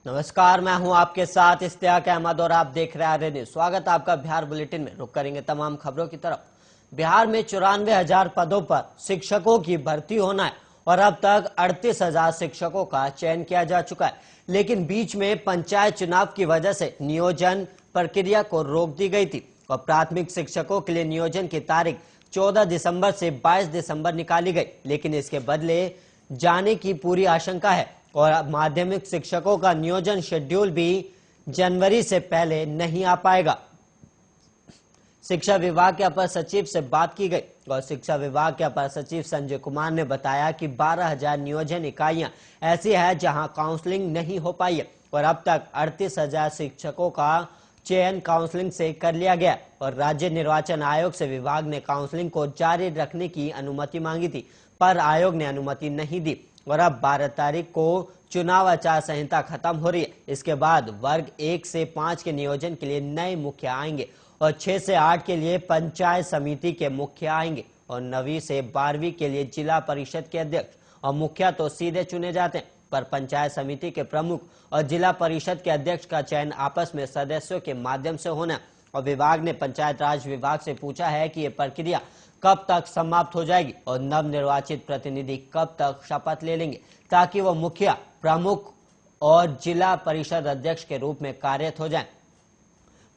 नमस्कार, मैं हूं आपके साथ इश्तियाक अहमद और आप देख रहे हैं आर्य न्यूज। स्वागत है आपका बिहार बुलेटिन में। रुक करेंगे तमाम खबरों की तरफ। बिहार में 94,000 पदों पर शिक्षकों की भर्ती होना है और अब तक 38,000 शिक्षकों का चयन किया जा चुका है, लेकिन बीच में पंचायत चुनाव की वजह से नियोजन प्रक्रिया को रोक दी गई थी और प्राथमिक शिक्षकों के लिए नियोजन की तारीख 14 दिसंबर से 22 दिसंबर निकाली गई, लेकिन इसके बदले जाने की पूरी आशंका है और माध्यमिक शिक्षकों का नियोजन शेड्यूल भी जनवरी से पहले नहीं आ पाएगा। शिक्षा विभाग के अपर सचिव से बात की गई और शिक्षा विभाग के अपर सचिव संजय कुमार ने बताया कि 12,000 नियोजन इकाइयां ऐसी है जहां काउंसलिंग नहीं हो पाई है और अब तक 38,000 शिक्षकों का चयन काउंसलिंग से कर लिया गया और राज्य निर्वाचन आयोग से विभाग ने काउंसलिंग को जारी रखने की अनुमति मांगी थी, पर आयोग ने अनुमति नहीं दी और अब 12 तारीख को चुनाव आचार संहिता खत्म हो रही है। इसके बाद वर्ग 1 से 5 के नियोजन के लिए नए मुखिया आएंगे और 6 से 8 के लिए पंचायत समिति के मुखिया आएंगे और 9वीं से 12वीं के लिए जिला परिषद के अध्यक्ष और मुखिया तो सीधे चुने जाते हैं, पर पंचायत समिति के प्रमुख और जिला परिषद के अध्यक्ष का चयन आपस में सदस्यों के माध्यम से होना। और विभाग ने पंचायत राज विभाग से पूछा है कि यह प्रक्रिया कब तक समाप्त हो जाएगी और नव निर्वाचित प्रतिनिधि कब तक शपथ ले लेंगे, ताकि वो मुखिया, प्रमुख और जिला परिषद अध्यक्ष के रूप में कार्यरत हो जाएं।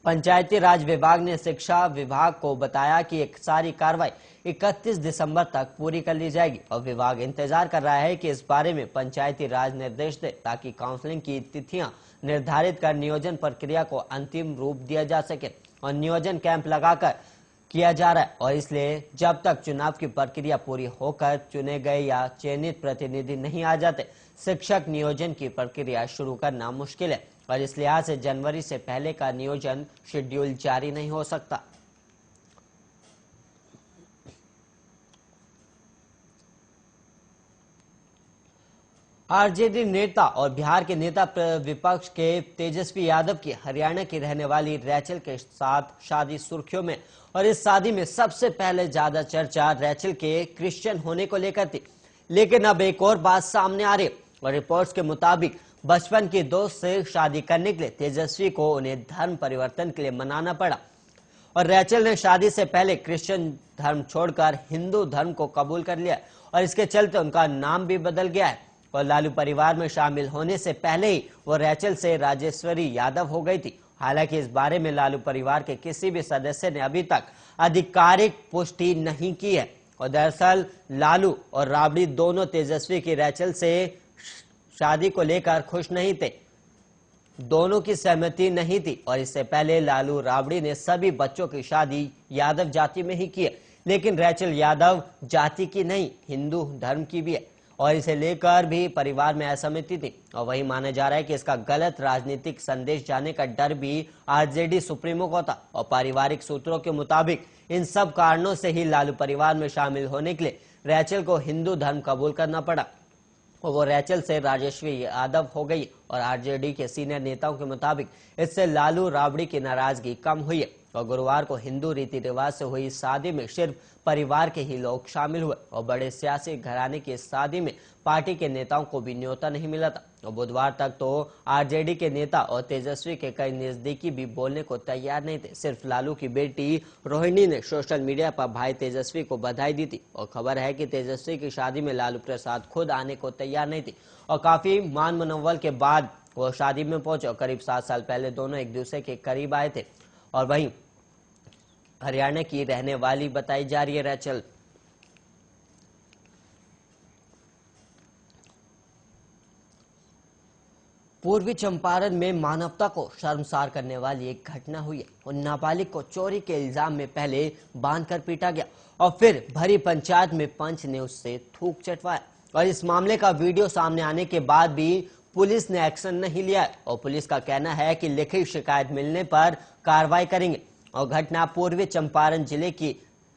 पंचायती राज विभाग ने शिक्षा विभाग को बताया कि एक सारी कार्रवाई 31 दिसंबर तक पूरी कर ली जाएगी और विभाग इंतजार कर रहा है कि इस बारे में पंचायती राज निर्देश दे, ताकि काउंसलिंग की तिथियां निर्धारित कर नियोजन प्रक्रिया को अंतिम रूप दिया जा सके और नियोजन कैंप लगाकर किया जा रहा है और इसलिए जब तक चुनाव की प्रक्रिया पूरी होकर चुने गए या चयनित प्रतिनिधि नहीं आ जाते, शिक्षक नियोजन की प्रक्रिया शुरू करना मुश्किल है और इस लिहाज से जनवरी से पहले का नियोजन शेड्यूल जारी नहीं हो सकता। आरजेडी नेता और बिहार के नेता विपक्ष के तेजस्वी यादव की हरियाणा की रहने वाली रैचल के साथ शादी सुर्खियों में और इस शादी में सबसे पहले ज्यादा चर्चा रैचल के क्रिश्चियन होने को लेकर थी, लेकिन अब एक और बात सामने आ रही है और रिपोर्ट्स के मुताबिक बचपन के दोस्त से शादी करने के लिए तेजस्वी को उन्हें धर्म परिवर्तन के लिए मनाना पड़ा और रैचल ने शादी से पहले क्रिश्चियन धर्म छोड़कर हिंदू धर्म को कबूल कर लिया और इसके चलते उनका नाम भी बदल गया है और लालू परिवार में शामिल होने से पहले ही वो रैचल से राजेश्वरी यादव हो गई थी। हालांकि इस बारे में लालू परिवार के किसी भी सदस्य ने अभी तक आधिकारिक पुष्टि नहीं की है और दरअसल लालू और राबड़ी दोनों तेजस्वी की रैचल से शादी को लेकर खुश नहीं थे, दोनों की सहमति नहीं थी और इससे पहले लालू राबड़ी ने सभी बच्चों की शादी यादव जाति में ही की है, लेकिन रैचल यादव जाति की नहीं, हिंदू धर्म की भी है और इसे लेकर भी परिवार में असहमति थी और वही माना जा रहा है कि इसका गलत राजनीतिक संदेश जाने का डर भी आरजेडी सुप्रीमो को था और पारिवारिक सूत्रों के मुताबिक इन सब कारणों से ही लालू परिवार में शामिल होने के लिए रैचल को हिंदू धर्म कबूल करना पड़ा और वो रैचल से राजेश्वरी यादव हो गई और आरजेडी के सीनियर नेताओं के मुताबिक इससे लालू राबड़ी की नाराजगी कम हुई है और गुरुवार को हिंदू रीति रिवाज से हुई शादी में सिर्फ परिवार के ही लोग शामिल हुए और बड़े सियासी घराने की शादी में पार्टी के नेताओं को भी न्योता नहीं मिला था और बुधवार तक तो आरजेडी के नेता और तेजस्वी के कई नजदीकी भी बोलने को तैयार नहीं थे। सिर्फ लालू की बेटी रोहिणी ने सोशल मीडिया पर भाई तेजस्वी को बधाई दी थी और खबर है कि तेजस्वी की शादी में लालू प्रसाद खुद आने को तैयार नहीं थी और काफी मान मनोबल के बाद वो शादी में पहुंचे और करीब 7 साल पहले दोनों एक दूसरे के करीब आए थे और वहीं हरियाणा की रहने वाली बताई जा रही है रैचल। पूर्वी चंपारण में मानवता को शर्मसार करने वाली एक घटना हुई है और नाबालिग को चोरी के इल्जाम में पहले बांधकर पीटा गया और फिर भरी पंचायत में पंच ने उससे थूक चटवाया और इस मामले का वीडियो सामने आने के बाद भी पुलिस ने एक्शन नहीं लिया और पुलिस का कहना है कि लिखित शिकायत मिलने पर कार्रवाई करेंगे और घटना पूर्वी चंपारण जिले की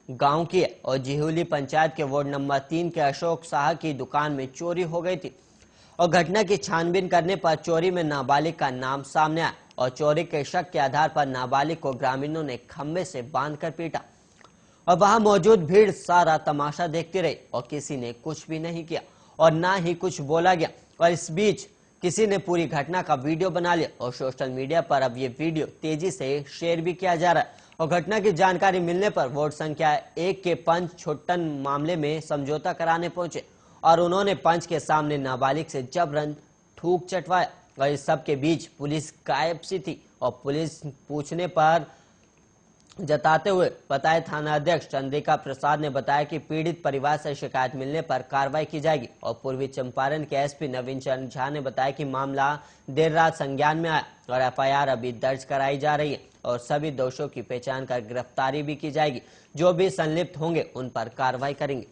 गांव की है और जिहुली पंचायत के वार्ड नंबर 3 के अशोक शाह की दुकान में चोरी हो गई थी और घटना की छानबीन करने पर चोरी में नाबालिग का नाम सामने आया और चोरी के शक के आधार पर नाबालिग को ग्रामीणों ने खंबे से बांधकर पीटा और वहां मौजूद भीड़ सारा तमाशा देखती रही और किसी ने कुछ भी नहीं किया और ना ही कुछ बोला गया और इस बीच किसी ने पूरी घटना का वीडियो बना लिया और सोशल मीडिया पर अब ये वीडियो तेजी से शेयर भी किया जा रहा है। और घटना की जानकारी मिलने पर वार्ड संख्या 1 के पंच छुट्टन मामले में समझौता कराने पहुंचे और उन्होंने पंच के सामने नाबालिग से जबरन थूक चटवाया। और इस सब के बीच पुलिस गायब सी थी और पुलिस पूछने पर जताते हुए बताए थाना अध्यक्ष चंद्रिका प्रसाद ने बताया कि पीड़ित परिवार से शिकायत मिलने पर कार्रवाई की जाएगी। और पूर्वी चंपारण के एसपी नवीन चंद्र झा ने बताया कि मामला देर रात संज्ञान में आया और एफआईआर अभी दर्ज कराई जा रही है और सभी दोषियों की पहचान कर गिरफ्तारी भी की जाएगी। जो भी संलिप्त होंगे उन पर कार्रवाई करेंगे।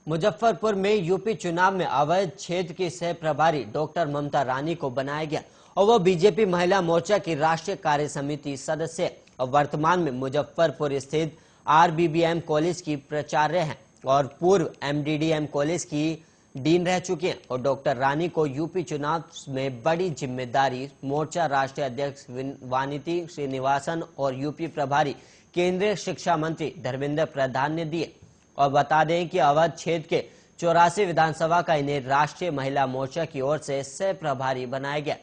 मुजफ्फरपुर में यूपी चुनाव में अवैध क्षेत्र की सह प्रभारी डॉक्टर ममता रानी को बनाया गया और वो बीजेपी महिला मोर्चा की राष्ट्रीय कार्य समिति सदस्य है और वर्तमान में मुजफ्फरपुर स्थित आरबीबीएम कॉलेज की प्राचार्य हैं और पूर्व एमडीडीएम कॉलेज की डीन रह चुकी हैं। और डॉक्टर रानी को यूपी चुनाव में बड़ी जिम्मेदारी मोर्चा राष्ट्रीय अध्यक्ष वानिती श्रीनिवासन और यूपी प्रभारी केंद्रीय शिक्षा मंत्री धर्मेंद्र प्रधान ने दिए। और बता दें कि अवध क्षेत्र के 84 विधानसभा का इन्हें राष्ट्रीय महिला मोर्चा की ओर से सह प्रभारी बनाया गया।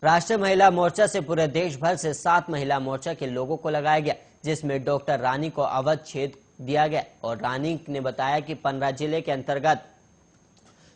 राष्ट्रीय महिला मोर्चा से पूरे देश भर से 7 महिला मोर्चा के लोगों को लगाया गया, जिसमें डॉक्टर रानी को अवध क्षेत्र दिया गया। और रानी ने बताया कि 15 जिले के अंतर्गत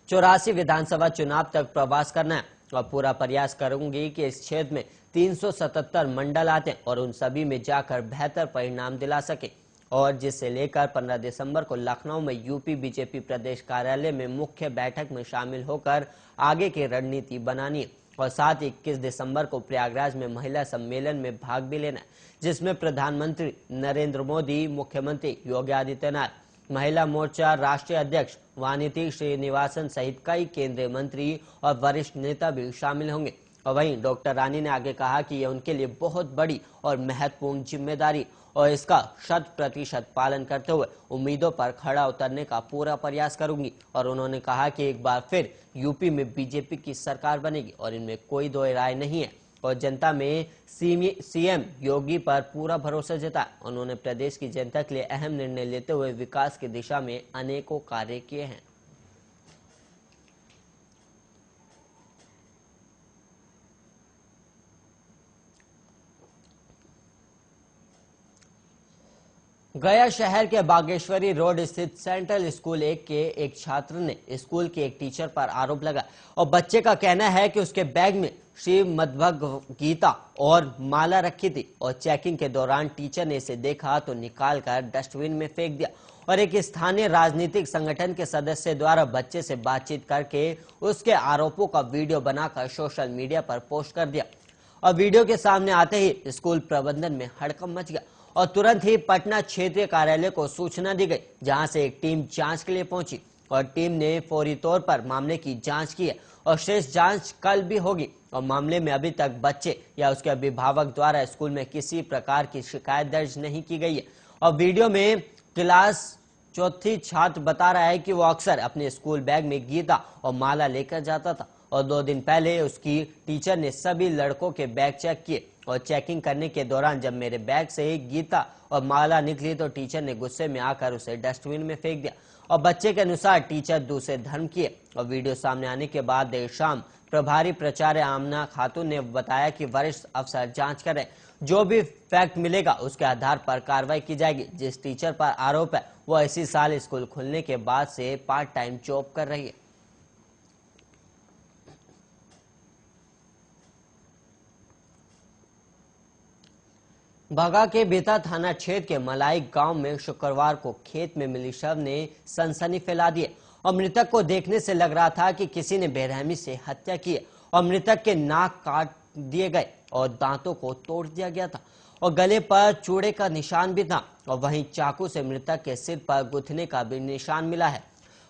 84 विधानसभा चुनाव तक प्रवास करना है और पूरा प्रयास करूंगी कि इस क्षेत्र में 377 मंडल आते हैं और उन सभी में जाकर बेहतर परिणाम दिला सके। और जिससे लेकर 15 दिसंबर को लखनऊ में यूपी बीजेपी प्रदेश कार्यालय में मुख्य बैठक में शामिल होकर आगे की रणनीति बनानी है। और साथ ही 21 दिसंबर को प्रयागराज में महिला सम्मेलन में भाग भी लेना है, जिसमें प्रधानमंत्री नरेंद्र मोदी, मुख्यमंत्री योगी आदित्यनाथ, महिला मोर्चा राष्ट्रीय अध्यक्ष वानिती श्रीनिवासन सहित कई केंद्रीय मंत्री और वरिष्ठ नेता भी शामिल होंगे। और वहीं डॉक्टर रानी ने आगे कहा कि यह उनके लिए बहुत बड़ी और महत्वपूर्ण जिम्मेदारी और इसका 100% पालन करते हुए उम्मीदों पर खड़ा उतरने का पूरा प्रयास करूंगी। और उन्होंने कहा कि एक बार फिर यूपी में बीजेपी की सरकार बनेगी और इनमें कोई दो राय नहीं है। और जनता में सीएम योगी पर पूरा भरोसा जताया। उन्होंने प्रदेश की जनता के लिए अहम निर्णय लेते हुए विकास की दिशा में अनेकों कार्य किए हैं। गया शहर के बागेश्वरी रोड स्थित सेंट्रल स्कूल 1 के एक छात्र ने स्कूल के एक टीचर पर आरोप लगा और बच्चे का कहना है कि उसके बैग में श्रीमद्भगवद गीता और माला रखी थी और चेकिंग के दौरान टीचर ने इसे देखा तो निकालकर डस्टबिन में फेंक दिया। और एक स्थानीय राजनीतिक संगठन के सदस्य द्वारा बच्चे से बातचीत करके उसके आरोपों का वीडियो बनाकर सोशल मीडिया पर पोस्ट कर दिया। और वीडियो के सामने आते ही स्कूल प्रबंधन में हड़कंप मच गया और तुरंत ही पटना क्षेत्रीय कार्यालय को सूचना दी गई, जहां से एक टीम जांच के लिए पहुंची और टीम ने फौरी तौर पर मामले की जांच की है और शेष जांच कल भी होगी। और मामले में अभी तक बच्चे या उसके अभिभावक द्वारा स्कूल में किसी प्रकार की शिकायत दर्ज नहीं की गई है। और वीडियो में क्लास 4th छात्र बता रहा है कि वो अक्सर अपने स्कूल बैग में गीता और माला लेकर जाता था और 2 दिन पहले उसकी टीचर ने सभी लड़कों के बैग चेक किए और चेकिंग करने के दौरान जब मेरे बैग से गीता और माला निकली तो टीचर ने गुस्से में आकर उसे डस्टबिन में फेंक दिया। और बच्चे के अनुसार टीचर दूसरे धर्म की है। और वीडियो सामने आने के बाद देर शाम प्रभारी प्राचार्य आमना खातून ने बताया कि वरिष्ठ अफसर जांच करें, जो भी फैक्ट मिलेगा उसके आधार पर कार्रवाई की जाएगी। जिस टीचर पर आरोप है वो इसी साल स्कूल खुलने के बाद से पार्ट टाइम जॉब कर रही है। भगा के बेता थाना क्षेत्र के मलाई गांव में शुक्रवार को खेत में मिली शव ने सनसनी फैला दी और मृतक को देखने से लग रहा था कि किसी ने बेरहमी से हत्या की है। और मृतक के नाक काट दिए गए और दांतों को तोड़ दिया गया था और गले पर चूड़े का निशान भी था। और वहीं चाकू से मृतक के सिर पर गुथने का भी निशान मिला है।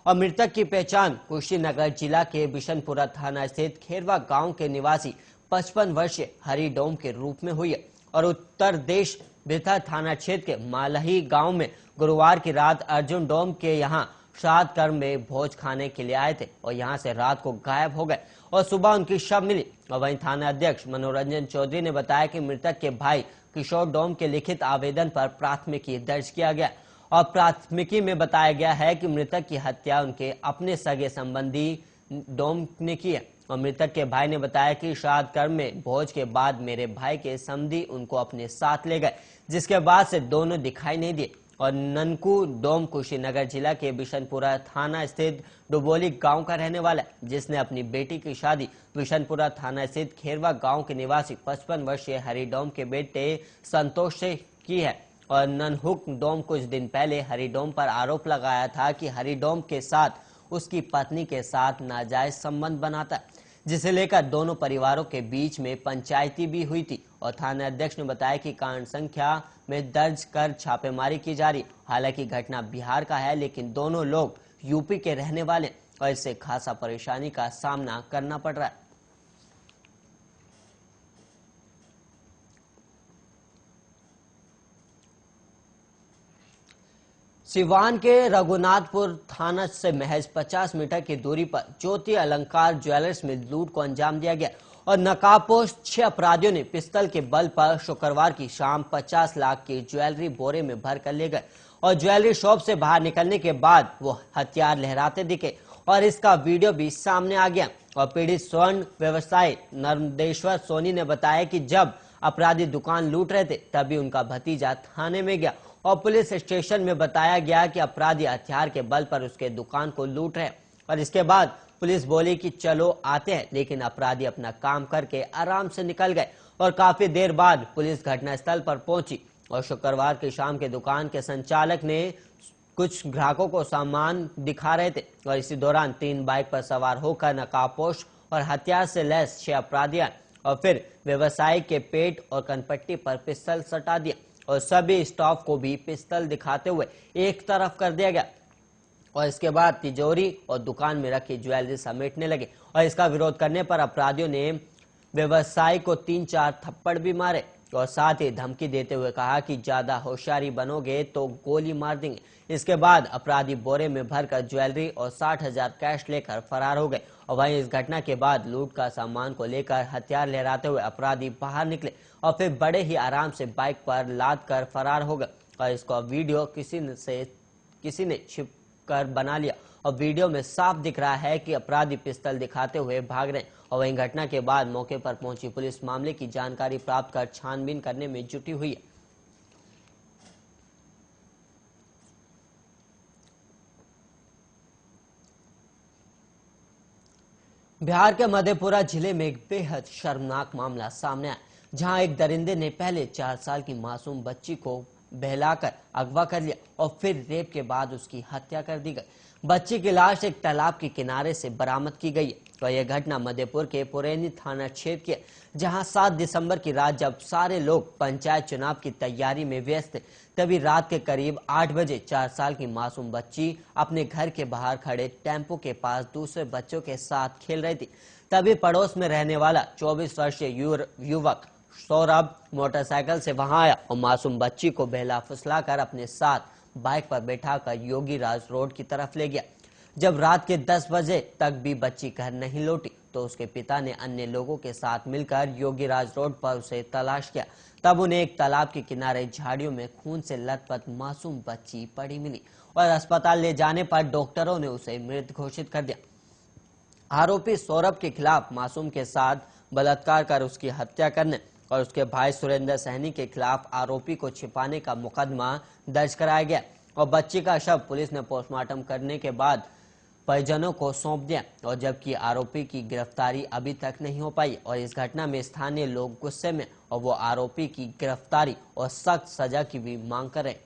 और मृतक की पहचान कुशीनगर जिला के बिशनपुरा थाना स्थित खेरवा गांव के निवासी 55 वर्षीय हरि डोम के रूप में हुई है। और उत्तर देश बेथा थाना क्षेत्र के मालही गांव में गुरुवार की रात अर्जुन डोम के यहां श्राद्ध कर्म में भोज खाने के लिए आए थे और यहां से रात को गायब हो गए और सुबह उनकी शव मिली। और वहीं थाना अध्यक्ष मनोरंजन चौधरी ने बताया कि मृतक के भाई किशोर डोम के लिखित आवेदन पर प्राथमिकी दर्ज किया गया और प्राथमिकी में बताया गया है कि मृतक की हत्या उनके अपने सगे संबंधी डोम ने की है। और मृतक के भाई ने बताया कि श्राद्ध कर्म में भोज के बाद मेरे भाई के समधी उनको अपने साथ ले गए, जिसके बाद से दोनों दिखाई नहीं दिए। और ननकू डोम कुशीनगर जिला के बिशनपुरा थाना स्थित डुबोली गांव का रहने वाला है, जिसने अपनी बेटी की शादी बिशनपुरा थाना स्थित खेरवा गांव के निवासी 55 वर्षीय हरिडोम के बेटे संतोष से की है। और ननहुक डोम कुछ दिन पहले हरिडोम पर आरोप लगाया था कि हरिडोम के साथ उसकी पत्नी के साथ नाजायज संबंध बनाता है, जिसे लेकर दोनों परिवारों के बीच में पंचायती भी हुई थी। और थाना अध्यक्ष ने बताया कि कांड संख्या में दर्ज कर छापेमारी की जा रही। हालांकि घटना बिहार का है, लेकिन दोनों लोग यूपी के रहने वाले और इससे खासा परेशानी का सामना करना पड़ रहा है। सिवान के रघुनाथपुर थाना से महज 50 मीटर की दूरी पर ज्योति अलंकार ज्वेलर्स में लूट को अंजाम दिया गया और नकाबपोश 6 अपराधियों ने पिस्तल के बल पर शुक्रवार की शाम 50 लाख की ज्वेलरी बोरे में भर कर ले गए। और ज्वेलरी शॉप से बाहर निकलने के बाद वो हथियार लहराते दिखे और इसका वीडियो भी सामने आ गया। और पीड़ित स्वर्ण व्यवसायी नर्मदेश्वर सोनी ने बताया कि जब अपराधी दुकान लूट रहे थे तभी उनका भतीजा थाने में गया और पुलिस स्टेशन में बताया गया कि अपराधी हथियार के बल पर उसके दुकान को लूट रहे। और इसके बाद पुलिस बोली कि चलो आते हैं, लेकिन अपराधी अपना काम करके आराम से निकल गए। और काफी देर बाद पुलिस घटनास्थल पर पहुंची और शुक्रवार की शाम के दुकान के संचालक ने कुछ ग्राहकों को सामान दिखा रहे थे और इसी दौरान 3 बाइक पर सवार होकर नकाबपोश और हथियार से लैस 6 अपराधी आए और फिर व्यवसायी के पेट और कनपट्टी पर पिस्तल सटा दिया और सभी स्टाफ को भी पिस्तल दिखाते हुए एक तरफ कर दिया गया। और इसके बाद तिजोरी और दुकान में रखी ज्वेलरी समेटने लगे और इसका विरोध करने पर अपराधियों ने व्यवसायी को 3-4 थप्पड़ भी मारे और साथ ही धमकी देते हुए कहा कि ज्यादा होशियारी बनोगे तो गोली मार देंगे। इसके बाद अपराधी बोरे में भरकर ज्वेलरी और 60,000 कैश लेकर फरार हो गए। और वहीं इस घटना के बाद लूट का सामान को लेकर हथियार लहराते हुए अपराधी बाहर निकले और फिर बड़े ही आराम से बाइक पर लाद कर फरार हो गए। और इसका वीडियो किसी ने छिप कर बना लिया और वीडियो में साफ दिख रहा है कि अपराधी पिस्तल दिखाते हुए भाग रहे। और वहीं घटना के बाद मौके पर पहुंची पुलिस मामले की जानकारी प्राप्त कर छानबीन करने में जुटी हुई है। बिहार के मधेपुरा जिले में एक बेहद शर्मनाक मामला सामने आया, जहां एक दरिंदे ने पहले 4 साल की मासूम बच्ची को बहलाकर अगवा कर लिया और फिर रेप के बाद उसकी हत्या कर दी गई। बच्ची की लाश एक तालाब के किनारे से बरामद की गई है। तो यह घटना मधेपुर के पुरैनी थाना क्षेत्र की है, जहां 7 दिसंबर की रात जब सारे लोग पंचायत चुनाव की तैयारी में व्यस्त थे, तभी रात के करीब 8 बजे 4 साल की मासूम बच्ची अपने घर के बाहर खड़े टेम्पो के पास दूसरे बच्चों के साथ खेल रही थी। तभी पड़ोस में रहने वाला 24 वर्षीय युवक सौरभ मोटरसाइकिल से वहां आया और मासूम बच्ची को बहला फुसलाकर अपने साथ बाइक पर बैठाकर योगीराज रोड की तरफ ले गया। जब रात के 10 बजे तक भी बच्ची घर नहीं लौटी तो उसके पिता ने अन्य लोगों के साथ मिलकर योगीराज रोड पर उसे तलाश किया। तब उन्हें एक तालाब के किनारे झाड़ियों में खून से लथपथ मासूम बच्ची पड़ी मिली और अस्पताल ले जाने पर डॉक्टरों ने उसे मृत घोषित कर दिया। आरोपी सौरभ के खिलाफ मासूम के साथ बलात्कार कर उसकी हत्या करने और उसके भाई सुरेंद्र सहनी के खिलाफ आरोपी को छिपाने का मुकदमा दर्ज कराया गया और बच्ची का शव पुलिस ने पोस्टमार्टम करने के बाद परिजनों को सौंप दिया। और जबकि आरोपी की गिरफ्तारी अभी तक नहीं हो पाई और इस घटना में स्थानीय लोग गुस्से में और वो आरोपी की गिरफ्तारी और सख्त सजा की भी मांग कर रहे हैं।